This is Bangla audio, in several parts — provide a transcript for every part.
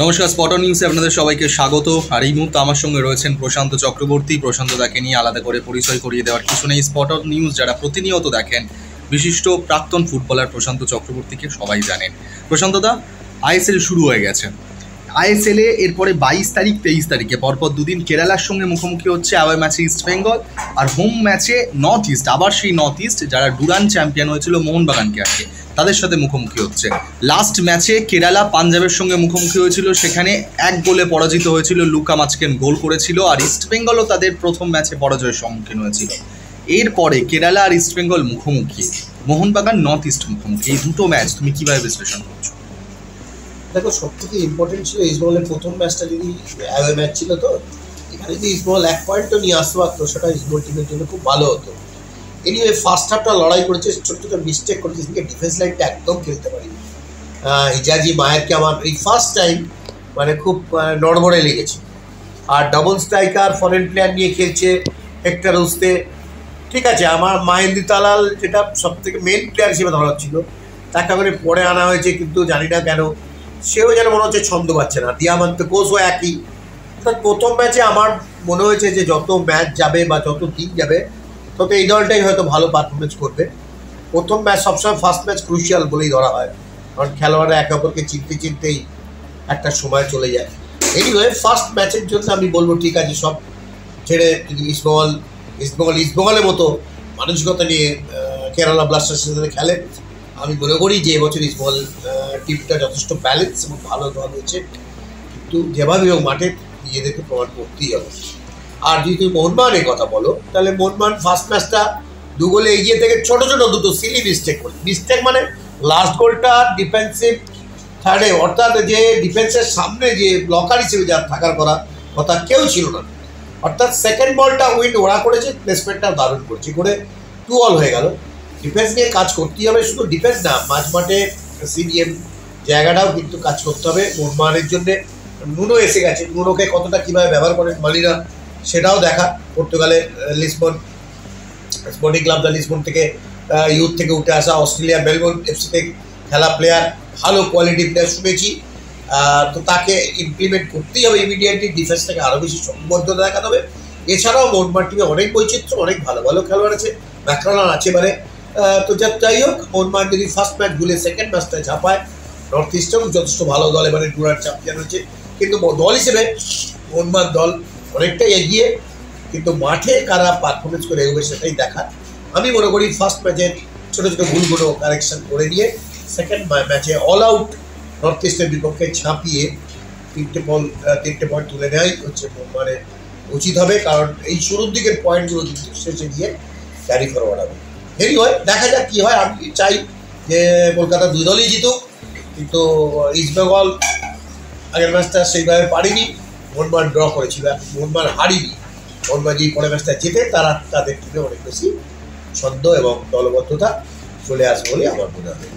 নমস্কার, স্পটন নিউজে আপনাদের সবাইকে স্বাগত। আর এই মুহূর্তে আমার সঙ্গে রয়েছেন প্রশান্ত চক্রবর্তী। প্রশান্তদাকে নিয়ে আলাদা করে পরিচয় করিয়ে দেওয়ার কিছু নেই। স্পটন নিউজ যারা প্রতিনিয়ত দেখেন, বিশিষ্ট প্রাক্তন ফুটবলার প্রশান্ত চক্রবর্তীকে সবাই জানেন। প্রশান্তদা, আইএসএল শুরু হয়ে গেছে। আইএসএলে এরপরে 22 তারিখ 23 তারিখে পরপর দুদিন কেরালার সঙ্গে মুখোমুখি হচ্ছে অ্যাওয়ে ম্যাচে ইস্ট বেঙ্গল, আর হোম ম্যাচে নর্থ ইস্ট, আবার সেই নর্থ ইস্ট যারা ডুরান্ড চ্যাম্পিয়ন হয়েছিল মোহনবাগানকে আজকে, তাদের সাথে মুখোমুখি হচ্ছে। লাস্ট ম্যাচে কেরালা পাঞ্জাবের সঙ্গে মুখোমুখি হয়েছিল, সেখানে 1 গোলে পরাজিত হয়েছিল। লুকা মাচকেন গোল করেছিল। আর ইস্ট বেঙ্গলও তাদের প্রথম ম্যাচে পরাজয়ের সম্মুখীন হয়েছিল। এরপরে কেরালা আর ইস্ট বেঙ্গল মুখোমুখি, মোহনবাগান নর্থ ইস্ট মুখোমুখি। এই দুটো ম্যাচ তুমি কীভাবে বিশ্লেষণ করছো? দেখো, সব থেকে ইম্পর্টেন্ট ছিল ইস্টবেঙ্গলের প্রথম ম্যাচটা যদি অ্যাওয়ে ম্যাচ ছিল, তো এখানে যদি ইস্টবেঙ্গল 1 পয়েন্টও নিয়ে আসতে পারতো, সেটা ইস্টবেঙ্গল টিমের জন্য খুব ভালো হতো। এনিওয়ে ফার্স্ট হাফটা লড়াই করেছে, ছোটো ছোটো মিস্টেক করেছে, ডিফেন্স লাইনটা একদম খেলতে পারিনি। হিজাজি মায়েরকে আমার এই ফার্স্ট টাইম খুব নড়বড়ে লেগেছে। আর ডাবল স্ট্রাইকার ফরেন প্লেয়ার নিয়ে খেলছে হেক্টর উস্তে। ঠিক আছে, আমার মাহেন্দ্রি তালাল যেটা সব থেকে মেন প্লেয়ার হিসেবে ধরা হচ্ছিল, তাকে করে পরে আনা হয়েছে, কিন্তু জানি না কেন সেও যেন মনে হচ্ছে ছন্দ পাচ্ছে না। দিয়ামান্তে কোচও একই। অর্থাৎ প্রথম ম্যাচে আমার মনে হয়েছে যে যত ম্যাচ যাবে বা যত দিন যাবে, তত এই দলটাই হয়তো ভালো পারফরমেন্স করবে। প্রথম ম্যাচ সবসময় ফার্স্ট ম্যাচ ক্রুশিয়াল বলেই ধরা হয়, কারণ খেলোয়াড়রা একে অপরকে চিনতে চিনতেই একটা সময় চলে যায়। এনিওয়ে ফার্স্ট ম্যাচের জন্য আমি বলবো ঠিক আছে, সব ছেড়ে যদি ইস্টবেঙ্গলের মতো মানসিকতা নিয়ে কেরালা ব্লাস্টার্সের সাথে খেলে, আমি মনে করি যে এবছর ইস্টবেঙ্গল টিমটা যথেষ্ট ব্যালেন্স এবং ভালো দল হয়েছে। কিন্তু যেভাবে হোক মাঠে নিজেদেরকে প্রমাণ করতেই হবে। আর যদি তুমি মোহনবাগানের কথা বলো, তাহলে মোহনবাগান ফার্স্ট ম্যাচটা 2 গোলে এগিয়ে থেকে ছোটো ছোটো দুটো সিলি মিস্টেক করে। মিস্টেক লাস্ট গোলটা ডিফেন্সিভ থার্ডে, অর্থাৎ যে ডিফেন্সের সামনে যে ব্লকার হিসেবে যার থাকার কথা কেউ ছিল না। অর্থাৎ সেকেন্ড বলটা উইন ওরা করেছে, প্লেসমেন্টটা দারুণ করেছে, করে 2-2 হয়ে গেল। ডিফেন্স নিয়ে কাজ করতেই হবে, শুধু ডিফেন্স না, মাঝমাঠে সিডিএম জায়গাটাও কিন্তু কাজ করতে হবে মোহনবাগানের জন্যে। নুনো এসে গেছে, নুনোকে কতটা কীভাবে ব্যবহার করেন মালিনা, সেটাও দেখা। পর্তুগালের স্পোর্টিং ক্লাব লিসবন থেকে ইউথ থেকে উঠে আসা, অস্ট্রেলিয়া মেলবোর্ন এফসিতে খেলা প্লেয়ার, ভালো কোয়ালিটি প্লেয়ার শুনেছি। তো তাকে ইমপ্লিমেন্ট করতেই হবে ইমিডিয়েটলি। ডিফেন্সটাকে আরও বেশি সংবদ্ধতা দেখাতে হবে। এছাড়াও মোহনবাগান টিমে অনেক বৈচিত্র্য, অনেক ভালো ভালো খেলোয়াড় আছে, ম্যাকরানার আছে। তো যাই হোক, মোহনবাগান যদি ফার্স্ট ম্যাচ ভুলে সেকেন্ড ম্যাচটা ঝাঁপায়, নর্থ ইস্টেও যথেষ্ট ভালো দল এবারে ডুরান্ড চ্যাম্পিয়ন হচ্ছে। কিন্তু দল হিসেবে মোহনবাগান দল অনেকটাই এগিয়ে, কিন্তু মাঠে কারা পারফরমেন্স করে এগোবে সেটাই দেখার। আমি মনে করি ফার্স্ট ম্যাচের ছোটো ছোটো ভুলগুলো কারেকশন করে নিয়ে সেকেন্ড ম্যাচে অল আউট নর্থ ইস্টের বিপক্ষে ছাপিয়ে 3টে পয়েন্ট তুলে নেওয়াই হচ্ছে মোহনবাগানের উচিত হবে। কারণ এই শুরুর দিকের পয়েন্টগুলো কিন্তু শেষে গিয়ে ক্যারি ফরওয়ার্ড হবে। হয় দেখা যাক কী হয়। আমি চাই যে কলকাতা 2 দলই জিতুক, কিন্তু ইস্টবেঙ্গল আগের ম্যাচটা সেইভাবে পারিনি, মোহনবাগান ড্র করেছিল, মোহনবাগান হারিনি। মোহনবাগান যে পরের ম্যাচটা জিতে তাদের টিমে অনেক বেশি ছন্দ এবং দলবদ্ধতা চলে আসবে বলে আমার মনে হয়।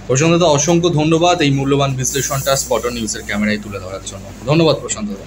প্রশান্তদা, অসংখ্য ধন্যবাদ এই মূল্যবান বিশ্লেষণটা স্পটন নিউজের ক্যামেরায় তুলে ধরার জন্য। ধন্যবাদ প্রশান্তদা।